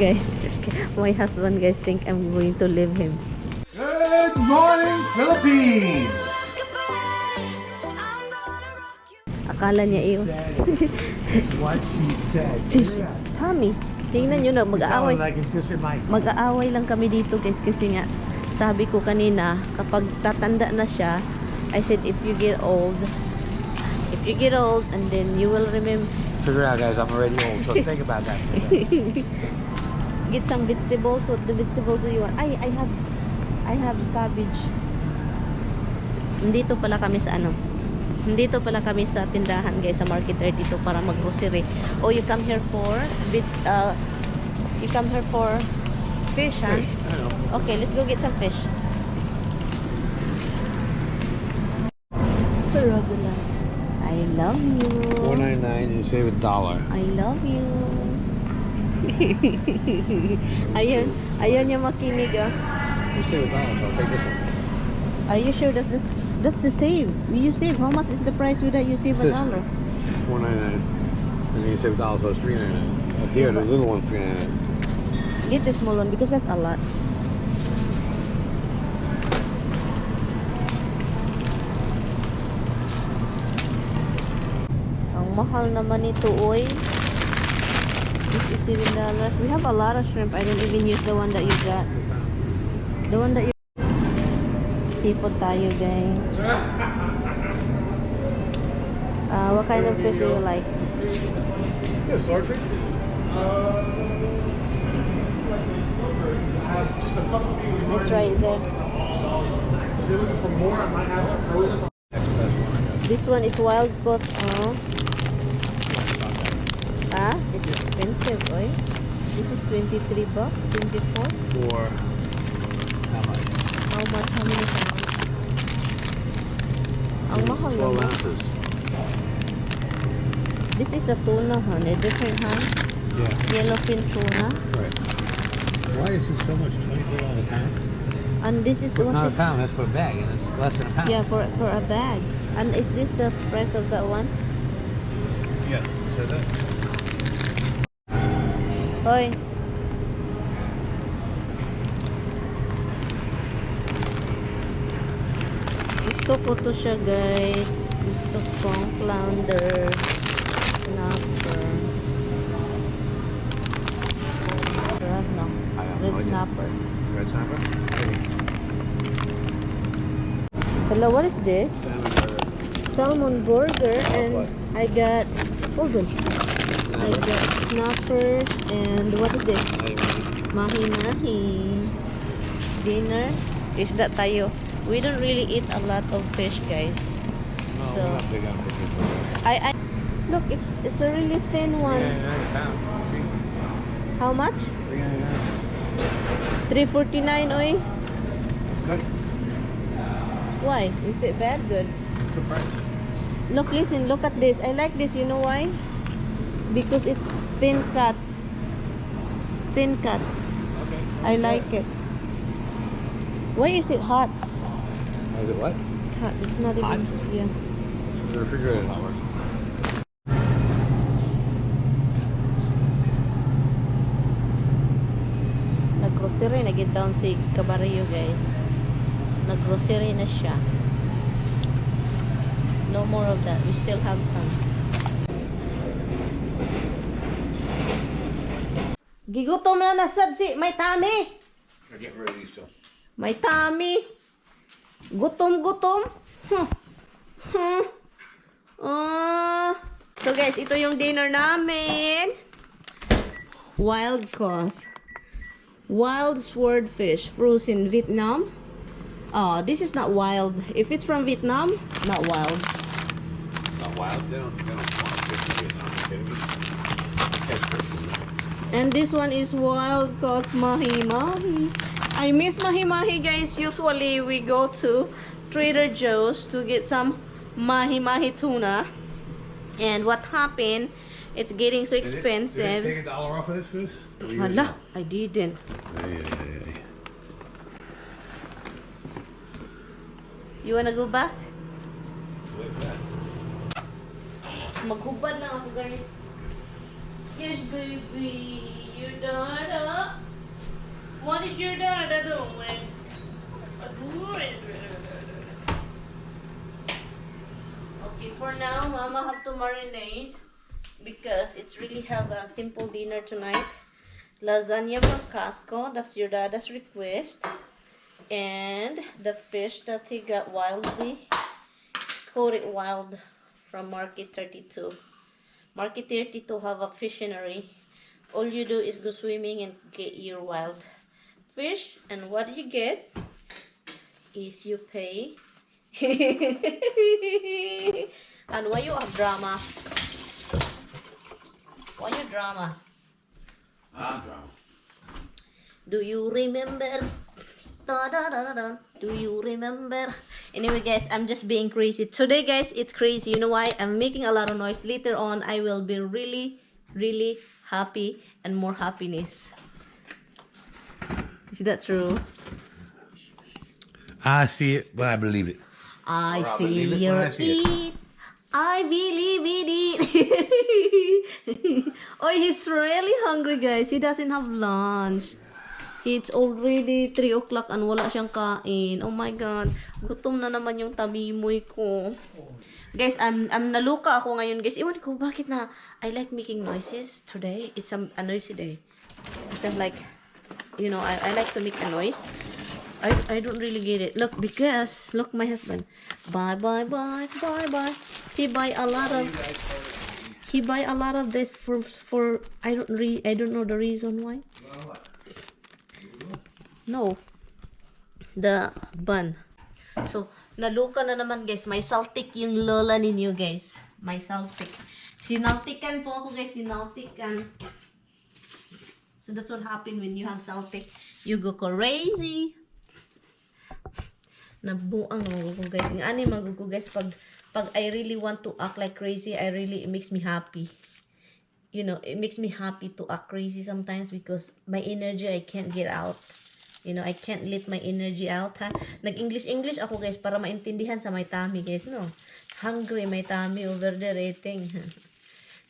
Guys, my husband guys think I'm going to leave him. Good morning, Philippines! Akala niya iyo. What she said. Tommy, tingnan nyo na, mag-aaway. Like it's just in my... Mag-aaway lang kami dito guys kasi nga sabi ko kanina kapag tatanda na siya, I said if you get old and then you will remember. Figure out guys, I'm already old, so think about that. Get some vegetables. What the vegetables do you want? I have cabbage. Nandito pala kami sa ano. Nandito pala kami sa tindahan guys, sa market dito para mag-grocery. Oh, you come here for you come here for fish, huh? Fish, I know. Okay, let's go get some fish. I love you. $4.99 and you save $1. I love you. Ayun niya makinig ah. You save $1, so I'll take this one. Are you sure that's the same? You save, how much is the price with that? You save $1. $4.99 and then you save $1, so it's $3.99. Up here, the little one's $3.99. Get the small one because that's a lot. Ang mahal naman ito, oy. This is $7. We have a lot of shrimp. I don't even use the one that you got. The one that you... Seafood tayo, guys. What kind of fish do you like? Yeah, swordfish. It's right there. If you're looking for more, I might have some frozen. This one is wild caught. It's expensive, oy. This is $23, 24. For how much? How much? How many pounds? Ang mahal 12 naman. ounces. This is a tuna, honey. Different, huh? Yeah. Yellowfin tuna. Right. Why is it so much? $24 a pound? And this is what? Not a pound. That's for a bag, and it's less than a pound. Yeah, for a bag. And is this the price of that one? Yeah. So that. Hoy. Gusto ko to siya, guys. Gusto kong flounder. Snapper. Sarap, no? Red snapper. Red snapper? Hello, what is this? Salmon burger. And I got, hold on. I got snappers and what is this? Mahi-mahi. Dinner. Isda tayo. We don't really eat a lot of fish, guys. No, So we're not big on fish. I look, it's a really thin one. $3.99 a pound. How much? $3.99. $3.49, oy. Good. Why? Is it bad? Good. Good price. Look, listen, look at this. I like this. You know why? Because it's thin cut. Thin cut. Okay. I like it. Why is it hot? Is it what? It's hot. It's not Hot? even. Yeah. The refrigerator not working. Nag-grocery na get down si Cabarrio, guys. Nag-grocery na siya. No more of that. We still have some. Gigutom na nasad si may tummy. I'll get rid of these two. May tummy. Gutom-gutom. So guys, ito yung dinner namin. Wild caught. Wild swordfish, frozen Vietnam. Oh, this is not wild. If it's from Vietnam, not wild. Not wild. They don't want fish in Vietnam. Are you kidding me? Catch fish. And this one is wild caught mahi-mahi. I miss mahi-mahi, guys. Usually we go to Trader Joe's to get some mahi-mahi tuna. And what happened, it's getting so expensive. Did they take $1 off of this fish? Hala, I didn't. You wanna go back? Maghubad lang ako, guys. Yes, baby. Your daughter. your dad doing? Okay, for now, Mama have to marinate because it's really have a simple dinner tonight. Lasagna from Costco, that's your dad's request. And the fish that he got wildly caught it wild from Market 32. Market 32 have a fishery. All you do is go swimming and get your wild fish, and what you get is you pay. And why you have drama? Why you drama? Drama. Do you remember? Da, da, da, da. Do you remember? Anyway, guys, I'm just being crazy. Today, guys, it's crazy. You know why? I'm making a lot of noise. Later on, I will be really, really happy and more happiness. Is that true? I see it, but I believe it. I Or I see believe it your when I see it. it. I believe it. Oh, he's really hungry, guys. He doesn't have lunch. It's already 3 o'clock and wala siyang kain. Oh my God. Gutom na naman yung tamimoy ko. Guys, I'm naluka ako ngayon, guys. Iwan ko, bakit na I like making noises today. It's a noisy day. It's like, you know, I like to make a noise. I don't really get it. Look, because, look, my husband. Bye, bye, bye, bye, bye. He buy a lot of this for I don't know the reason why. No, the bun. So, naluka na naman, guys. May saltik yung lola ninyo, guys. May saltik. Sinaltikan po ako, guys. Sinaltikan. So, that's what happened when you have saltik. You go crazy. Nabuang ako, guys. Nga ani magugo, guys. Pag I really want to act like crazy, it makes me happy. You know, it makes me happy to act crazy sometimes because my energy, I can't get out. You know, I can't let my energy out, ha? Nag-English ako, guys, para maintindihan sa my tummy, guys, no? Hungry, my tummy over there eating.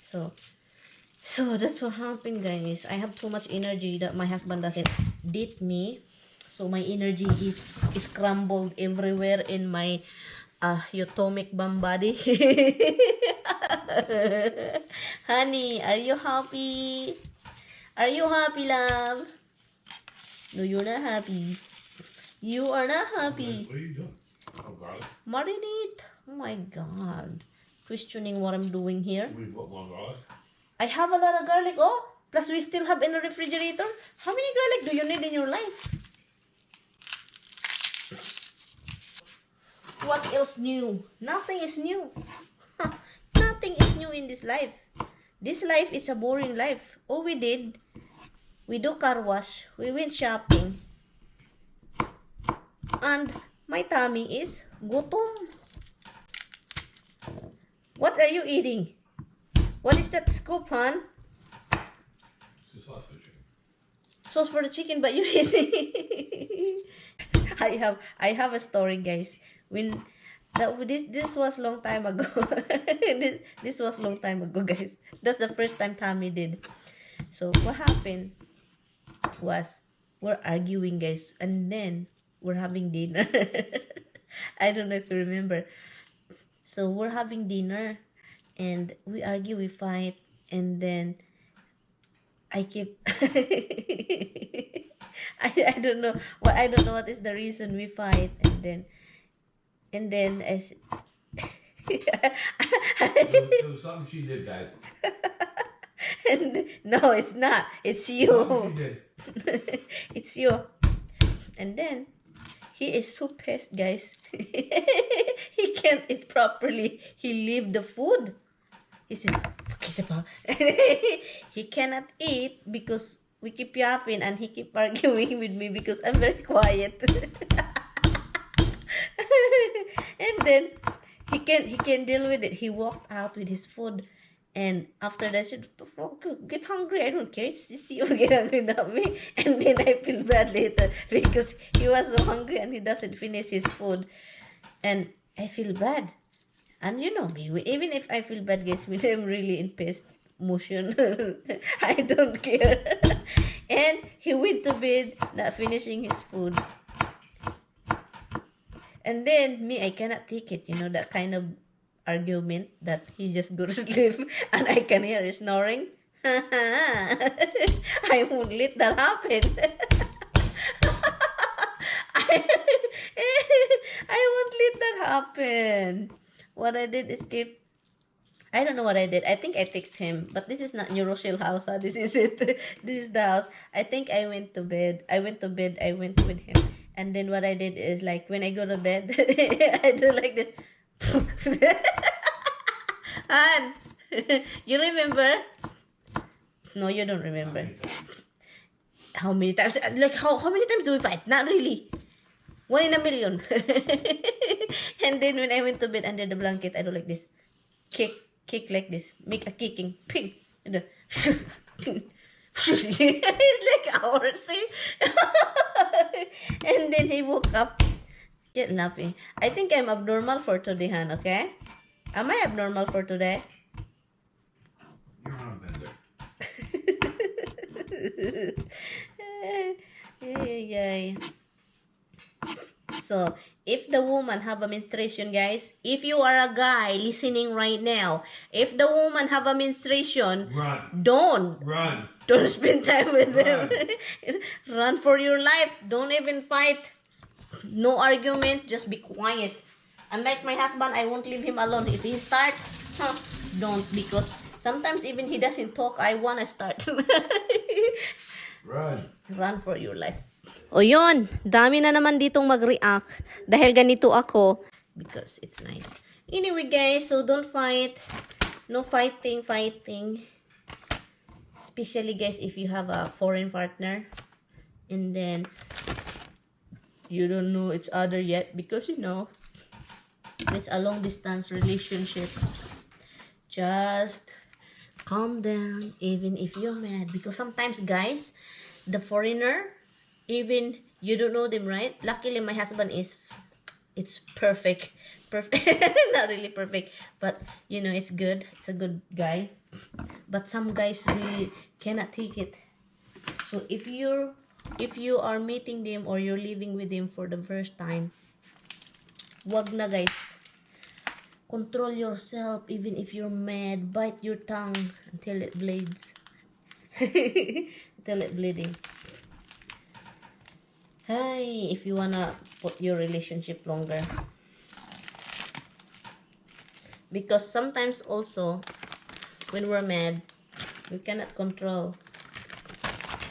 So that's what happened, guys. I have too much energy that my husband doesn't date me. So my energy is scrambled everywhere in my atomic bomb body. Honey, are you happy? Are you happy, love? No, you're not happy. You are not happy. What are you doing? Oh, garlic. Marinate. Oh my God. Questioning what I'm doing here. We put more garlic. I have a lot of garlic. Oh, plus we still have in the refrigerator. How many garlic do you need in your life? What else new? Nothing is new. Nothing is new in this life. This life is a boring life. All we did, we do car wash, we went shopping, and my tummy is gutom. What are you eating? What is that scoop, hon? It's sauce for chicken. Sauce for the chicken, but you're eating. I have a story, guys. When this was long time ago. this was long time ago, guys. That's the first time Tommy did. So what happened was we're arguing, guys, and then we're having dinner. I don't know if you remember. So we're having dinner and we argue, we fight, and then I keep I don't know what is the reason we fight, and then as It was something she did, guys. and no, it's not. It's you. Something she did. It's you. And then he is so pissed, guys. He can't eat properly. He leave the food. He said, forget about it. He cannot eat because we keep yapping and he keep arguing with me because I'm very quiet. And then he can deal with it. He walked out with his food. And after that, I said, get hungry. I don't care. It's you get hungry, not me. And then I feel bad later because he was so hungry and he doesn't finish his food. And I feel bad. And you know me, even if I feel bad, guys, when I'm really in pissed motion, I don't care. And He went to bed, not finishing his food. And then, me, I cannot take it. You know, that kind of argument that he just go to sleep and I can hear his snoring. I won't let that happen. I, I won't let that happen. What I did is I don't know what I did. I think I texted him, but this is not New Rochelle house. Huh? This is it. This is the house. I think I went to bed. I went with him. And then what I did is, like, when I go to bed, I do like this. And you remember? No, you don't remember. How many times? Like, how many times do we fight? Not really. 1 in a million. And then when I went to bed under the blanket, I do like this. Kick like this. Make a kicking. Ping. It's like ours. See? And then he woke up. Get laughing. I think I'm abnormal for today, Han, okay? Am I abnormal for today? You're not bender. Yay. So, if the woman have a menstruation, guys, if you are a guy listening right now, if the woman have a menstruation, Run. Don't spend time with them. Run for your life. Don't even fight. No argument. Just be quiet. Unlike my husband, I won't leave him alone. If he start, don't, because sometimes even he doesn't talk, I wanna start. Run for your life. O yun, dami na naman ditong mag-react dahil ganito ako. Because it's nice. Anyway guys, so don't fight. No fighting. Especially guys, if you have a foreign partner and then you don't know each other yet, because you know, it's a long distance relationship. Just calm down even if you're mad. Because sometimes guys, the foreigner, even you don't know them, right? Luckily my husband it's perfect. Not really perfect, but you know, it's good. It's a good guy. But some guys really cannot take it. So if you are meeting them or you're living with them for the first time, wag na guys. Control yourself. Even if you're mad, bite your tongue until it bleeds. Until it bleeding. Hi, if you wanna put your relationship longer. Because sometimes also, when we're mad, we cannot control.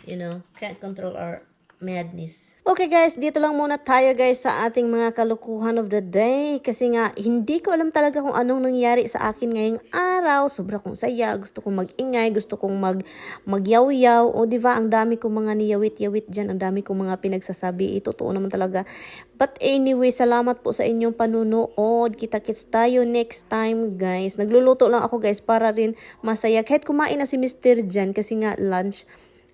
You know, can't control our madness. Okay guys, dito lang muna tayo guys sa ating mga kalukuhan of the day. Kasi nga, hindi ko alam talaga kung anong nangyari sa akin ngayong araw. Sobra kong saya, gusto kong mag-ingay, gusto kong magyaw-yaw. O diba, ang dami kong mga niyawit-yawit dyan, ang dami kong mga pinagsasabi. Totoo naman talaga. But anyway, salamat po sa inyong panunood. Kita-kits tayo next time guys. Nagluluto lang ako guys para rin masaya. Kahit kumain na si Mr. dyan kasi nga lunch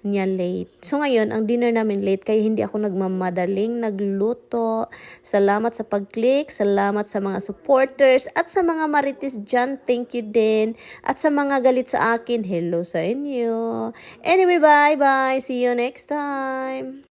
niya late. So ngayon, ang dinner namin late kaya hindi ako nagmamadaling nagluto. Salamat sa pag-click, salamat sa mga supporters at sa mga marites dyan, thank you din. At sa mga galit sa akin, hello sa inyo. Anyway, bye-bye. See you next time.